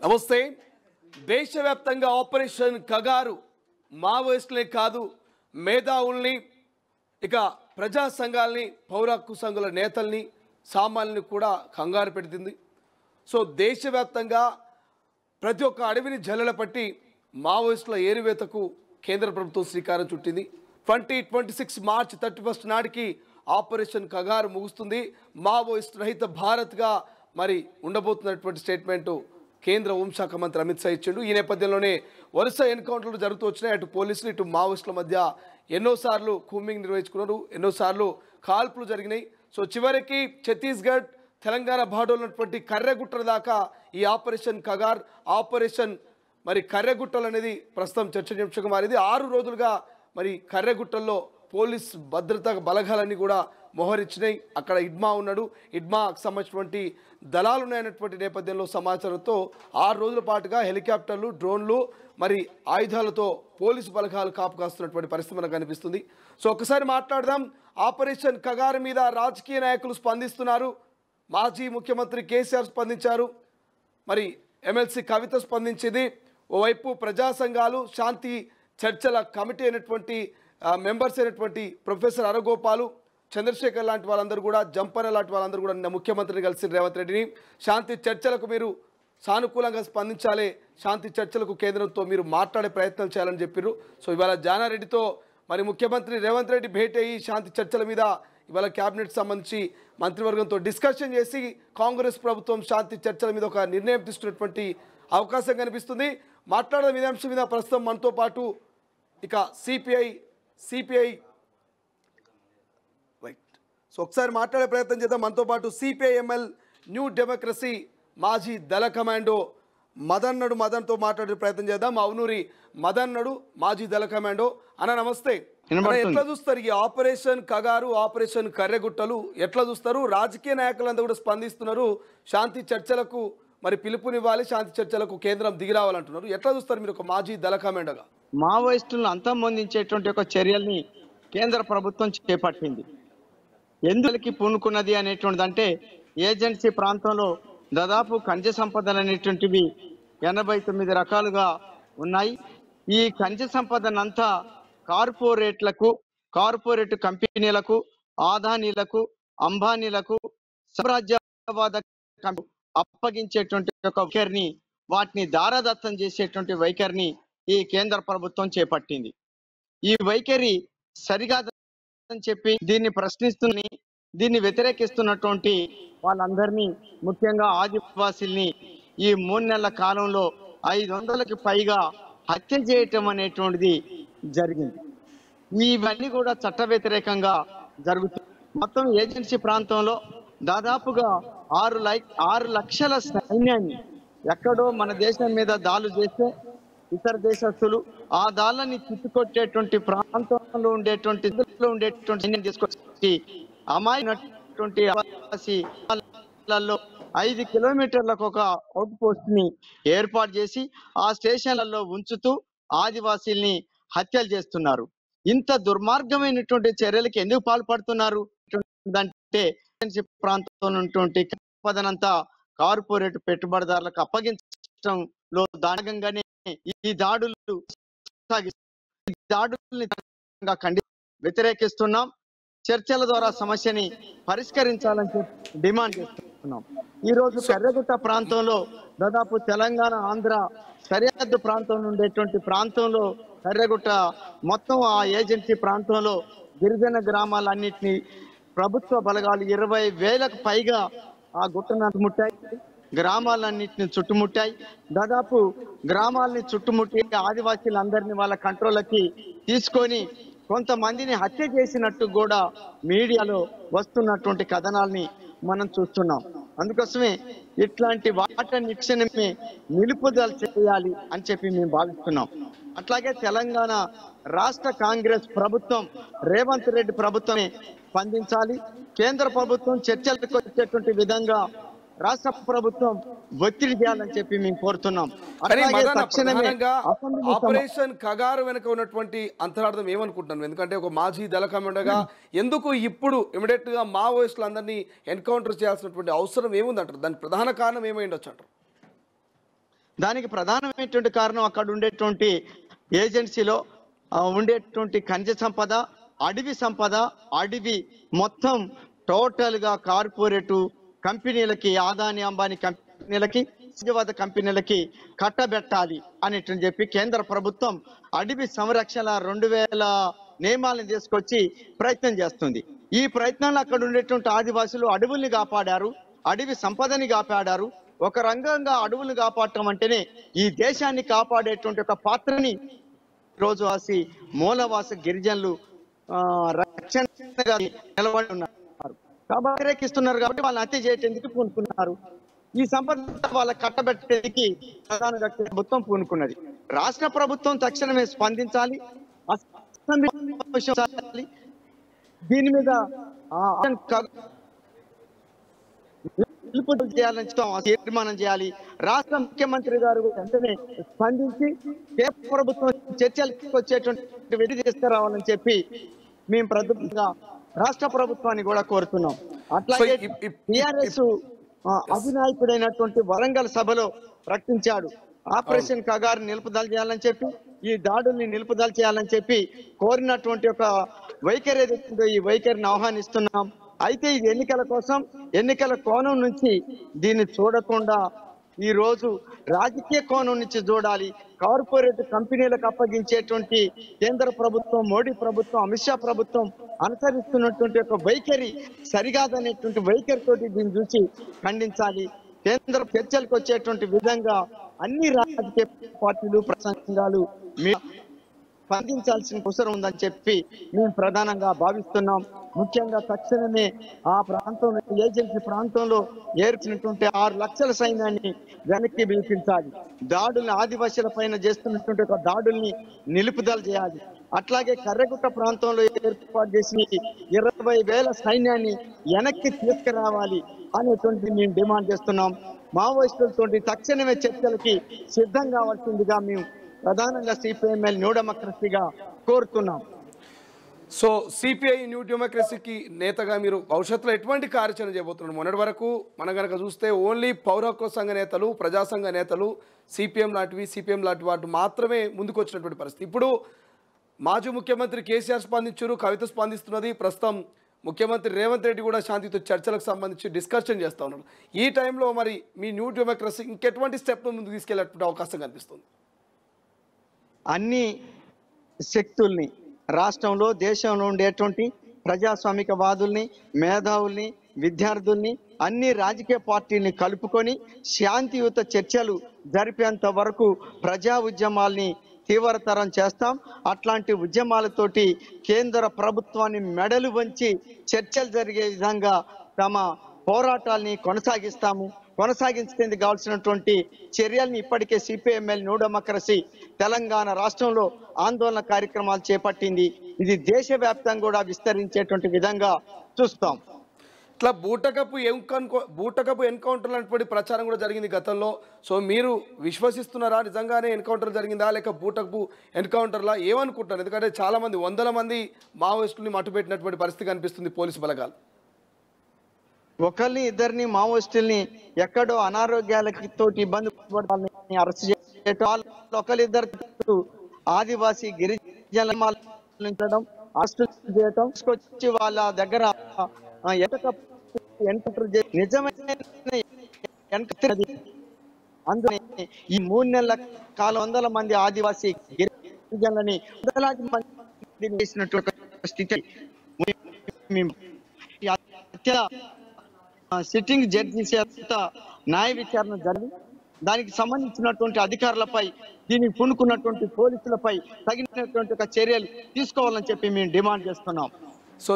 నమస్తే. దేశవ్యాప్తంగా ఆపరేషన్ కగారు మావోయిస్టులే కాదు మేధావుల్ని ఇక ప్రజా సంఘాలని పౌర హక్కు సంఘాల నేతల్ని సామాన్యుల్ని కూడా కంగారు పెడుతుంది. సో దేశవ్యాప్తంగా ప్రతి ఒక్క అడవిని జల్లెల పట్టి మావోయిస్టుల ఏరువేతకు కేంద్ర ప్రభుత్వం శ్రీకారం చుట్టింది. 2026 మార్చి 31 నాటికి ఆపరేషన్ కగారు ముగుస్తుంది. మావోయిస్ట్ రహిత భారత్గా మరి ఉండబోతున్నటువంటి స్టేట్మెంటు కేంద్ర హోంశాఖ మంత్రి అమిత్ షా ఇచ్చిండు. ఈ నేపథ్యంలోనే వరుస ఎన్కౌంటర్లు జరుగుతూ వచ్చినాయి. అటు పోలీసులు ఇటు మావోయిస్టుల మధ్య ఎన్నోసార్లు కూంబింగ్ నిర్వహించుకున్నారు, ఎన్నోసార్లు కాల్పులు జరిగినాయి. సో చివరికి ఛత్తీస్గఢ్ తెలంగాణ బార్డర్లో ఉన్నటువంటి కర్రెగుట్టల దాకా ఈ ఆపరేషన్ కగార్ ఆపరేషన్ మరి కర్రెగుట్టలు అనేది ప్రస్తుతం చర్చనీయాంశంగా మారింది. 6 రోజులుగా మరి కర్రెగుట్టల్లో పోలీస్ భద్రతా బలగాలన్నీ కూడా మోహరించినాయి. అక్కడ ఇడ్మా ఉన్నాడు, ఇడ్మాకు సంబంధించినటువంటి దళాలు ఉన్నాయన్నటువంటి నేపథ్యంలో సమాచారంతో 6 రోజుల పాటుగా హెలికాప్టర్లు, డ్రోన్లు మరి ఆయుధాలతో పోలీసు బలగాలు కాపు కాస్తున్నటువంటి పరిస్థితి మనకు కనిపిస్తుంది. సో ఒకసారి మాట్లాడదాం. ఆపరేషన్ కగారు మీద రాజకీయ నాయకులు స్పందిస్తున్నారు. మాజీ ముఖ్యమంత్రి కేసీఆర్ స్పందించారు, మరి ఎమ్మెల్సీ కవిత స్పందించింది. ఓవైపు ప్రజా సంఘాలు, శాంతి చర్చల కమిటీ అయినటువంటి మెంబర్స్ అయినటువంటి ప్రొఫెసర్ అరగోపాలు, చంద్రశేఖర్ లాంటి వాళ్ళందరూ కూడా, జంపన లాంటి వాళ్ళందరూ కూడా నిన్న ముఖ్యమంత్రిని కలిసి రేవంత్ రెడ్డిని శాంతి చర్చలకు మీరు సానుకూలంగా స్పందించాలి, శాంతి చర్చలకు కేంద్రంతో మీరు మాట్లాడే ప్రయత్నం చేయాలని చెప్పారు. సో ఇవాళ జానారెడ్డితో మరి ముఖ్యమంత్రి రేవంత్ రెడ్డి భేటీ అయ్యి శాంతి చర్చల మీద ఇవాళ క్యాబినెట్ సంబంధించి మంత్రివర్గంతో డిస్కషన్ చేసి కాంగ్రెస్ ప్రభుత్వం శాంతి చర్చల మీద ఒక నిర్ణయం తీసుకున్నటువంటి అవకాశం కనిపిస్తుంది. మాట్లాడడం ఇదే అంశం మీద ప్రస్తుతం మనతో పాటు ఇక సిపిఐ రైట్. సో ఒకసారి మాట్లాడే ప్రయత్నం చేద్దాం. మనతో పాటు సిపిఐఎంఎల్ న్యూ డెమోక్రసీ మాజీ దళ కమాండో మదన్తో మాట్లాడే ప్రయత్నం చేద్దాం. అవునూరి మదన్నడు, మాజీ దళ కమాండో. అన్న నమస్తే. ఎట్లా చూస్తారు ఈ ఆపరేషన్ కగారు, ఆపరేషన్ కర్రెగుట్టలు ఎట్లా చూస్తారు? రాజకీయ నాయకులంతా కూడా స్పందిస్తున్నారు, శాంతి చర్చలకు మరి పిలుపునివ్వాలి, శాంతి చర్చలకు కేంద్రం దిగిరావాలంటున్నారు. ఎట్లా చూస్తారు మీరు ఒక మాజీ దళ కమాండోగా? మావోయిస్టులను అంతమొందించేటువంటి ఒక చర్యల్ని కేంద్ర ప్రభుత్వం చేపట్టింది. ఎందుకు పూనుకున్నది అనేటువంటిది అంటే, ఏజెన్సీ ప్రాంతంలో దాదాపు ఖనిజ సంపదలు అనేటువంటివి 89 రకాలుగా ఉన్నాయి. ఈ ఖనిజ సంపదనంతా కార్పొరేట్ కంపెనీలకు, ఆదానీలకు, అంబానీలకు, సామ్రాజ్యవాద అప్పగించేటువంటి ఒక వైఖరిని, వాటిని దారాదత్తం చేసేటువంటి వైఖరిని ఈ కేంద్ర ప్రభుత్వం చేపట్టింది. ఈ వైఖరి సరికాదని చెప్పి దీన్ని ప్రశ్నిస్తుని, దీన్ని వ్యతిరేకిస్తున్నటువంటి వాళ్ళందరినీ, ముఖ్యంగా ఆదివాసీల్ని ఈ 3 నెలల కాలంలో 500కి పైగా హత్య చేయటం అనేటువంటిది జరిగింది. ఇవన్నీ కూడా చట్ట వ్యతిరేకంగా జరుగుతుంది. మొత్తం ఏజెన్సీ ప్రాంతంలో దాదాపుగా 6 లక్షల సైన్యాన్ని ఎక్కడో మన దేశం మీద దాడులు చేస్తే ఇతర దేశస్తులు ఆ దాళ్ళని తిప్పికొట్టేటువంటి ప్రాంతంలో ఉండేటువంటి సైన్యం తీసుకొచ్చి అమాయటువంటి 5 కిలోమీటర్లకు ఒక అవుట్ పోస్ట్ ని ఏర్పాటు చేసి ఆ స్టేషన్లలో ఉంచుతూ ఆదివాసీల్ని హత్యలు చేస్తున్నారు. ఇంత దుర్మార్గమైనటువంటి చర్యలకు ఎందుకు పాల్పడుతున్నారు అంటే, ప్రాంతంలో ఉన్నటువంటి సంపదనంతా కార్పొరేట్ పెట్టుబడిదారులకు అప్పగించడంలో భాగంగానే ఈ దాడుల్ని వ్యతిరేకిస్తున్నాం. చర్చల ద్వారా సమస్యని పరిష్కరించాలని చెప్పి డిమాండ్ చేస్తున్నాం. ఈ రోజు కర్రెగుట్ట ప్రాంతంలో దాదాపు తెలంగాణ, ఆంధ్ర సరిహద్దు ప్రాంతంలో ఉండేటువంటి ప్రాంతంలో కర్రెగుట్ట మొత్తం ఆ ఏజెన్సీ ప్రాంతంలో గిరిజన గ్రామాలన్నింటినీ ప్రభుత్వ బలగాలు 20,000కు పైగా ఆ గుట్టను చుట్టుముట్టాయి, గ్రామాలన్నింటినీ చుట్టుముట్టాయి. దాదాపు గ్రామాలని చుట్టుముట్టి ఆదివాసీలందరినీ వాళ్ళ కంట్రోల్కి తీసుకొని కొంతమందిని హత్య చేసినట్టు కూడా మీడియాలో వస్తున్నటువంటి కథనాల్ని మనం చూస్తున్నాం. అందుకోసమే ఇట్లాంటి వాటన్నిటిని నిలుపుదల చేయాలి అని చెప్పి మేము భావిస్తున్నాం. అట్లాగే తెలంగాణ రాష్ట్ర కాంగ్రెస్ ప్రభుత్వం, రేవంత్ రెడ్డి ప్రభుత్వమే స్పందించాలి. కేంద్ర ప్రభుత్వం చర్చలకు వచ్చేటువంటి విధంగా రాష్ట్ర ప్రభుత్వం ఒత్తిడి చేయాలని చెప్పి మేము కోరుతున్నాం. ఆపరేషన్ కగారు వెనుక ఉన్నటువంటి అంతరార్థం ఏమనుకుంటున్నాను? ఎందుకంటే ఒక మాజీ దళ కమాండోగా ఎందుకు ఇప్పుడు ఇమీడియట్ గా మావోయిస్టులందరినీ ఎన్కౌంటర్ చేయాల్సినటువంటి అవసరం ఏముందంటారు? దానికి ప్రధాన కారణం ఏమై ఉండొచ్చు అంటారు? దానికి ప్రధానమైనటువంటి కారణం అక్కడ ఉండేటువంటి ఏజెన్సీలో ఉండేటువంటి ఖనిజ సంపద, అడవి సంపద, అడవి మొత్తం టోటల్ గా కార్పొరేటు కంపెనీలకి, ఆదాని అంబానీ కంపెనీలకి, సమాజవాద కంపెనీలకి కట్టబెట్టాలి అనేట్టు చెప్పి కేంద్ర ప్రభుత్వం అడవి సంరక్షణ 2000 నియమాలను తీసుకొచ్చి ప్రయత్నం చేస్తుంది. ఈ ప్రయత్నంలో అక్కడ ఉండేటువంటి ఆదివాసులు అడవుల్ని కాపాడారు, అడవి సంపదని కాపాడారు. ఒక రంగంగా అడవులు కాపాడటం అంటేనే ఈ దేశాన్ని కాపాడేటువంటి ఒక పాత్రని రోజువాసి మూలవాస గిరిజనులు రక్షణగా నిలబడి ఉన్నారు కాబట్టి వ్యతిరేకిస్తున్నారు. కాబట్టి వాళ్ళని హత్య చేయడానికి పూనుకున్నారు. ఈ సంపద వాళ్ళ కట్టబెట్టేందుకు ప్రధాన ప్రభుత్వం పూనుకున్నది. రాష్ట్ర ప్రభుత్వం తక్షణమే స్పందించాలి, దీని మీద చేయాలని తీర్మానం చేయాలి. రాష్ట్ర ముఖ్యమంత్రి గారు వెంటనే స్పందించి కేంద్ర ప్రభుత్వం చర్చలకు వచ్చేటువంటి విధి తీసుకురావాలని చెప్పి మేము ప్రభుత్వంగా రాష్ట్ర ప్రభుత్వాన్ని కూడా కోరుతున్నాం. అట్లాగే టిఆర్ఎస్ అధినాయకుడైనటువంటి వరంగల్ సభలో ప్రకటించాడు, ఆపరేషన్ కగారు నిలుపుదల చేయాలని చెప్పి, ఈ దాడుల్ని నిలుపుదల చేయాలని చెప్పి కోరినటువంటి ఒక వైఖరి ఏదైతుందో ఈ వైఖరిని ఆహ్వానిస్తున్నాం. అయితే ఇది ఎన్నికల కోసం, ఎన్నికల కోణం నుంచి దీన్ని చూడకుండా ఈ రోజు రాజకీయ కోణం నుంచి చూడాలి. కార్పొరేట్ కంపెనీలకు అప్పగించేటువంటి కేంద్ర ప్రభుత్వం, మోడీ ప్రభుత్వం, అమిత్ షా ప్రభుత్వం అనుసరిస్తున్నటువంటి ఒక వైఖరి సరికాదనేటువంటి వైఖరితోటి దీన్ని చూసి ఖండించాలి. కేంద్ర చర్చలకు వచ్చేటువంటి విధంగా అన్ని రాజకీయ పార్టీలు, ప్రసంగాలు స్పందించాల్సిన అవసరం ఉందని చెప్పి మేము ప్రధానంగా భావిస్తున్నాం. ముఖ్యంగా తక్షణమే ఆ ప్రాంతంలో, ఏజెన్సీ ప్రాంతంలో ఏర్చినటువంటి 6 లక్షల సైన్యాన్ని వెనక్కి పిలిపించాలి. దాడుల్ని ఆదివాసీల పైన చేస్తున్నటువంటి ఒక దాడుల్ని నిలుపుదల చేయాలి. అట్లాగే కర్రెగుట్ట ప్రాంతంలో ఏర్పాటు చేసి 20,000 సైన్యాన్ని వెనక్కి తీసుకురావాలి అనేటువంటి మేము డిమాండ్ చేస్తున్నాం. మావోయిస్టులతో తక్షణమే చర్చలకి సిద్ధం కావాల్సిందిగా మేము ప్రధానంగా సిపిఎంఎల్ న్యూ డెమోక్రసీగా కోరుతున్నాం. సో సిపిఐ న్యూ డెమోక్రసీకి నేతగా మీరు భవిష్యత్తులో ఎటువంటి కార్యాచరణ చేయబోతున్నారు? మొన్నటి వరకు మనం కనుక చూస్తే ఓన్లీ పౌర హక్కుల సంఘ నేతలు, ప్రజాసంఘ నేతలు, సిపిఎం లాంటి వాటి మాత్రమే ముందుకు వచ్చినటువంటి పరిస్థితి. ఇప్పుడు మాజీ ముఖ్యమంత్రి కేసీఆర్ స్పందించారు, కవిత స్పందిస్తున్నది. ప్రస్తుతం ముఖ్యమంత్రి రేవంత్ రెడ్డి కూడా శాంతియుత చర్చలకు సంబంధించి డిస్కషన్ చేస్తూ ఉన్నారు. ఈ టైంలో మరి మీ న్యూ డెమోక్రసీ ఇంకెటువంటి స్టెప్ ముందుకు తీసుకెళ్లేటువంటి అవకాశం కనిపిస్తుంది? అన్ని శక్తుల్ని, రాష్ట్రంలో దేశంలో ఉండేటువంటి ప్రజాస్వామిక వాదుల్ని, మేధావుల్ని, విద్యార్థుల్ని, అన్ని రాజకీయ పార్టీల్ని కలుపుకొని శాంతియుత చర్చలు జరిపేంత వరకు ప్రజా ఉద్యమాల్ని తీవ్రతరం చేస్తాం. అట్లాంటి ఉద్యమాలతోటి కేంద్ర ప్రభుత్వాన్ని మెడలు వంచి చర్చలు జరిగే విధంగా తమ పోరాటాల్ని కొనసాగిస్తాము. కొనసాగించేందుకు కావాల్సినటువంటి చర్యల్ని ఇప్పటికే సిపిఎంఎల్ న్యూ డెమోక్రసీ తెలంగాణ రాష్ట్రంలో ఆందోళన కార్యక్రమాలు చేపట్టింది. ఇది దేశవ్యాప్తంగా కూడా విస్తరించేటువంటి విధంగా చూస్తాం. ఇట్లా బూటకపు ఎన్కౌంటర్ లాంటి ప్రచారం కూడా జరిగింది గతంలో. సో మీరు విశ్వసిస్తున్నారా నిజంగానే ఎన్కౌంటర్ జరిగిందా లేక బూటకపు ఎన్కౌంటర్లా? ఏమనుకుంటున్నారు? ఎందుకంటే చాలామంది 100 మంది మావోయిస్టుల్ని మట్టుపెట్టినటువంటి పరిస్థితి కనిపిస్తుంది పోలీసు బలగాలు. ఒకరిని ఇద్దరిని మావోయిస్టుల్ని ఎక్కడో అనారోగ్యాలకి తోటి ఇబ్బంది పడాలని అరెస్ట్ చేయడం, ఒకరిద్దరు ఆదివాసీ గిరిజనులను అరెస్ట్ చేయడం, తీసుకొచ్చి వాళ్ళ దగ్గర నిజమైన అందులో ఈ 3 నెలల కాలం 100 మంది ఆదివాసీ గిరిజనులని చేసినటువంటి స్థితి సిట్టింగ్ జడ్జి చేత న్యాయ విచారణ జరిగి దానికి సంబంధించినటువంటి అధికారులపై, దీనికి పూనుకున్నటువంటి పోలీసులపై తగినటువంటి ఒక చర్యలు తీసుకోవాలని చెప్పి మేము డిమాండ్ చేస్తున్నాం. సో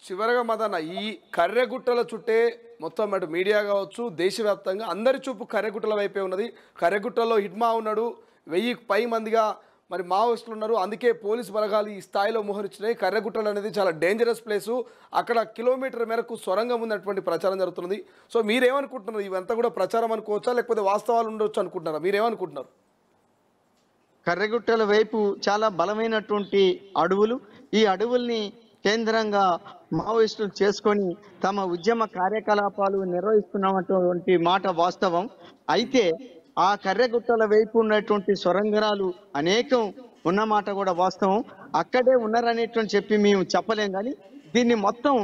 చివరగా మదన్న, ఈ కర్రెగుట్టల చుట్టే మొత్తం అటు మీడియా కావచ్చు, దేశవ్యాప్తంగా అందరి చూపు కర్రెగుట్టల వైపే ఉన్నది. కర్రెగుట్టలో హిడ్మా ఉన్నాడు, 1000 మందిగా మరి మావోయిస్టులు ఉన్నారు. అందుకే పోలీసు బలగాలు ఈ స్థాయిలో మోహరించినాయి. కర్రెగుట్టలు అనేది చాలా డేంజరస్ ప్లేసు, అక్కడ కిలోమీటర్ మేరకు సొరంగం ఉన్నటువంటి ప్రచారం జరుగుతున్నది. సో మీరేమనుకుంటున్నారు? ఇవంతా కూడా ప్రచారం అనుకోవచ్చా లేకపోతే వాస్తవాలు ఉండొచ్చు అనుకుంటున్నారా? మీరేమనుకుంటున్నారు? కర్రెగుట్టల వైపు చాలా బలమైనటువంటి అడవులు, ఈ అడవుల్ని కేంద్రంగా మావోయిస్టులు చేసుకొని తమ ఉద్యమ కార్యకలాపాలు నిర్వహిస్తున్నటువంటి మాట వాస్తవం. అయితే ఆ కర్రెగుట్టల వైపు ఉన్నటువంటి సొరంగాలు అనేకం ఉన్నమాట కూడా వాస్తవం. అక్కడే ఉన్నారనేటువంటి చెప్పి మేము చెప్పలేం, కానీ దీన్ని మొత్తం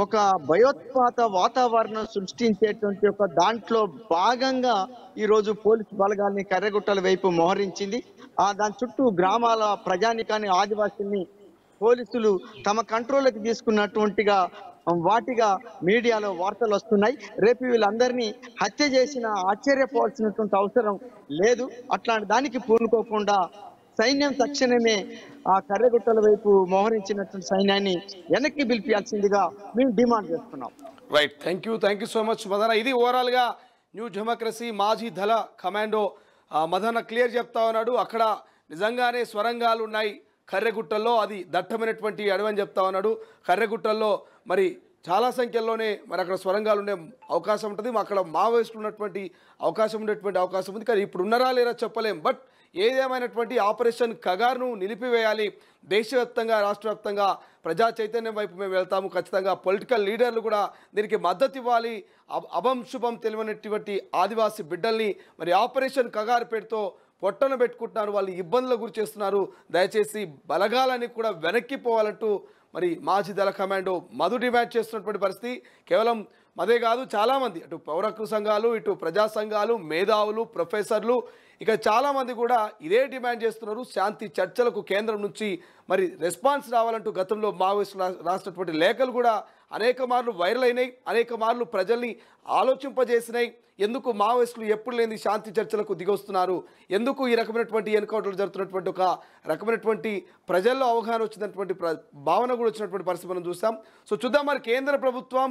ఒక భయోత్పాత వాతావరణం సృష్టించేటువంటి ఒక దాంట్లో భాగంగా ఈరోజు పోలీసు బలగాల్ని కర్రెగుట్టల వైపు మోహరించింది. దాని చుట్టూ గ్రామాల ప్రజానికాన్ని, ఆదివాసుల్ని పోలీసులు తమ కంట్రోల్కి తీసుకున్నటువంటిగా వాటిగా మీడియాలో వార్తలు వస్తున్నాయి. రేపు వీళ్ళందరినీ హత్య చేసిన ఆశ్చర్యపోవాల్సినటువంటి అవసరం లేదు. అట్లాంటి దానికి పూనుకోకుండా సైన్యం తక్షణమే ఆ కర్రెగుట్టల వైపు మోహరించినటువంటి సైన్యాన్ని వెనక్కి పిలిపించాల్సిందిగా మేము డిమాండ్ చేస్తున్నాం. Right, thank you so much Madana. ఇది ఓవరాల్గా న్యూ డెమోక్రసీ మాజీ దళ కమాండో మదన క్లియర్ చెప్తా ఉన్నాడు. అక్కడ నిజంగానే స్వరంగాలు ఉన్నాయి కర్రెగుట్టల్లో, అది దట్టమైనటువంటి అడవి అని చెప్తా ఉన్నాడు. కర్రెగుట్టల్లో మరి చాలా సంఖ్యలోనే మరి అక్కడ స్వరంగాలు ఉండే అవకాశం ఉంటుంది, అక్కడ మావోయిస్టులు ఉన్నటువంటి అవకాశం ఉంది. కానీ ఇప్పుడు ఉన్నారా లేరా చెప్పలేం. బట్ ఏదేమైనటువంటి ఆపరేషన్ కగార్ను నిలిపివేయాలి. దేశవ్యాప్తంగా, రాష్ట్ర వ్యాప్తంగా ప్రజా చైతన్యం వైపు మేము వెళ్తాము. ఖచ్చితంగా పొలిటికల్ లీడర్లు కూడా దీనికి మద్దతు ఇవ్వాలి. అభం శుభం తెలియనటువంటి ఆదివాసీ బిడ్డల్ని మరి ఆపరేషన్ కగారు పేరుతో పొట్టను పెట్టుకుంటున్నారు, వాళ్ళు ఇబ్బందులకు గురి చేస్తున్నారు. దయచేసి బలగాలని కూడా వెనక్కి పోవాలంటూ మరి మాజీ దళ కమాండో మధు డిమాండ్ చేస్తున్నటువంటి పరిస్థితి. కేవలం అదే కాదు, చాలామంది అటు పౌర హక్కు సంఘాలు, ఇటు ప్రజా సంఘాలు, మేధావులు, ప్రొఫెసర్లు, ఇక చాలామంది కూడా ఇదే డిమాండ్ చేస్తున్నారు. శాంతి చర్చలకు కేంద్రం నుంచి మరి రెస్పాన్స్ రావాలంటూ గతంలో మావోయిస్టులు రాసినటువంటి లేఖలు కూడా అనేక మార్లు వైరల్ అయినాయి, అనేక మార్లు ప్రజల్ని ఆలోచింపజేసినాయి. ఎందుకు మావోయిస్టులు ఎప్పుడు లేని శాంతి చర్చలకు దిగొస్తున్నారు, ఎందుకు ఈ రకమైనటువంటి ఎన్కౌంటర్లు జరుగుతున్నటువంటి ఒక రకమైనటువంటి ప్రజల్లో అవగాహన వచ్చినటువంటి భావన కూడా వచ్చినటువంటి పరిస్థితి మనం చూస్తాం. సో చూద్దాం మరి కేంద్ర ప్రభుత్వం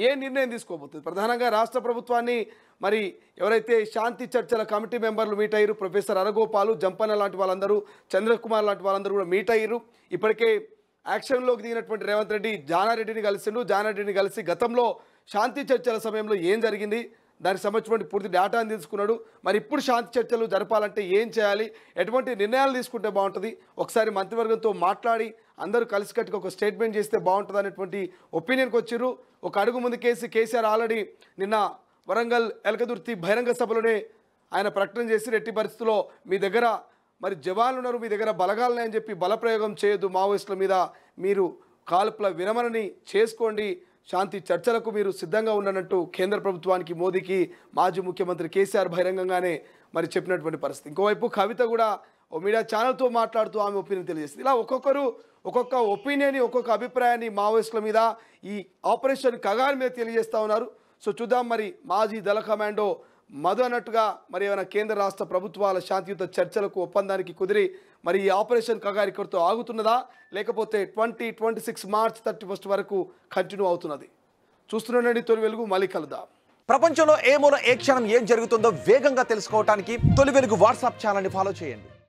ఏ నిర్ణయం తీసుకోబోతుంది. ప్రధానంగా రాష్ట్ర ప్రభుత్వాన్ని మరి ఎవరైతే శాంతి చర్చల కమిటీ మెంబర్లు మీట్ అయ్యారు, ప్రొఫెసర్ అరగోపాలు, జంపన్న లాంటి వాళ్ళందరూ, చంద్రకుమార్ లాంటి వాళ్ళందరూ కూడా మీట్ అయ్యారు. ఇప్పటికే యాక్షన్లోకి దిగినటువంటి రేవంత్ రెడ్డి జానారెడ్డిని కలిసిండు. జానారెడ్డిని కలిసి గతంలో శాంతి చర్చల సమయంలో ఏం జరిగింది, దానికి సంబంధించినటువంటి పూర్తి డేటాను తీసుకున్నాడు. మరి ఇప్పుడు శాంతి చర్చలు జరపాలంటే ఏం చేయాలి, ఎటువంటి నిర్ణయాలు తీసుకుంటే బాగుంటుంది, ఒకసారి మంత్రివర్గంతో మాట్లాడి అందరూ కలిసికట్టుగా ఒక స్టేట్మెంట్ చేస్తే బాగుంటుంది అనేటువంటి ఒపీనియన్కి వచ్చారు. ఒక అడుగు ముందు కేసీఆర్ ఆల్రెడీ నిన్న వరంగల్ ఎలకదుర్తి బహిరంగ సభలోనే ఆయన ప్రకటన చేసి ఎట్టి పరిస్థితుల్లో మీ దగ్గర మరి జవాన్లు ఉన్నారు, మీ దగ్గర బలగాలని అని చెప్పి బలప్రయోగం చేయొద్దు మావోయిస్టుల మీద, మీరు కాల్పుల విరమణని చేసుకోండి, శాంతి చర్చలకు మీరు సిద్ధంగా ఉండనంటూ కేంద్ర ప్రభుత్వానికి, మోదీకి మాజీ ముఖ్యమంత్రి కేసీఆర్ బహిరంగంగానే మరి చెప్పినటువంటి పరిస్థితి. ఇంకోవైపు కవిత కూడా ఓ మీడియా ఛానల్తో మాట్లాడుతూ ఆమె ఒపీనియన్ తెలియజేస్తుంది. ఇలా ఒక్కొక్కరు ఒక్కొక్క ఒపీనియన్, ఒక్కొక్క అభిప్రాయాన్ని మావోయిస్టుల మీద, ఈ ఆపరేషన్ కగార్ మీద తెలియజేస్తూ ఉన్నారు. సో చూద్దాం మరి మాజీ దళ కమాండో మధు అన్నట్టుగా మరి ఏమైనా కేంద్ర రాష్ట్ర ప్రభుత్వాల శాంతియుత చర్చలకు ఒప్పందానికి కుదిరి మరి ఈ ఆపరేషన్ కగార్ ఇక్కడితో ఆగుతున్నదా, లేకపోతే 2026 మార్చ్ 31 వరకు కంటిన్యూ అవుతున్నది. చూస్తున్నానండి తొలి వెలుగు, మళ్ళీ కలుద్దాం. ప్రపంచంలో ఏ మూల ఏ క్షణం ఏం జరుగుతుందో వేగంగా తెలుసుకోవడానికి తొలి వెలుగు వాట్సాప్ ఛానల్ని ఫాలో చేయండి.